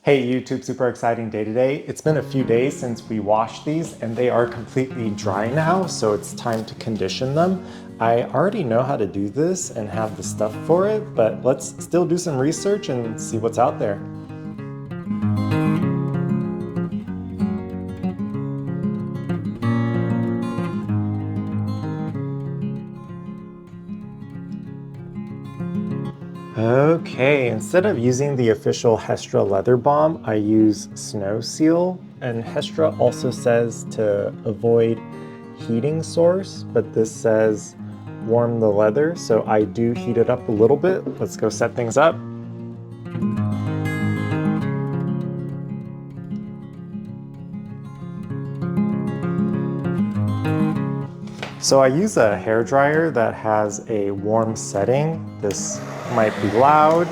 Hey YouTube, super exciting day today. It's been a few days since we washed these and they are completely dry now, so it's time to condition them. I already know how to do this and have the stuff for it, but let's still do some research and see what's out there. Okay, instead of using the official Hestra leather balm, I use Snow Seal, and Hestra also says to avoid heating source, but this says warm the leather, so I do heat it up a little bit. Let's go set things up. So I use a hair dryer that has a warm setting. This might be loud,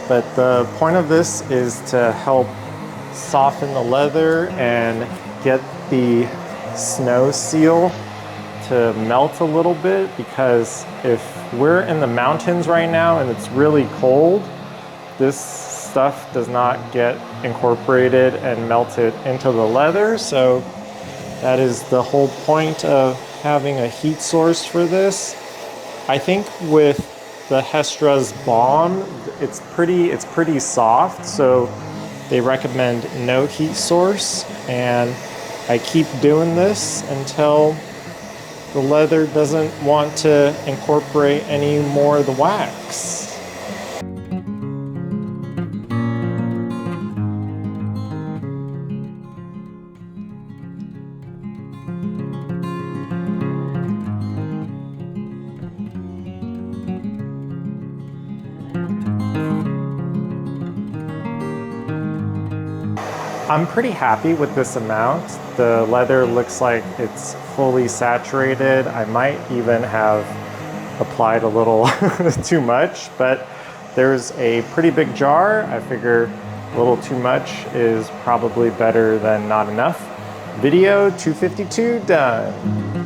but the point of this is to help soften the leather and get the snow seal to melt a little bit, because if we're in the mountains right now and it's really cold, this stuff does not get incorporated and melted into the leather. So that is the whole point of having a heat source for this. I think with the Hestra's balm, it's pretty soft, so they recommend no heat source, and I keep doing this until the leather doesn't want to incorporate any more of the wax. I'm pretty happy with this amount. The leather looks like it's fully saturated. I might even have applied a little too much, but there's a pretty big jar. I figure a little too much is probably better than not enough. Video 252 done.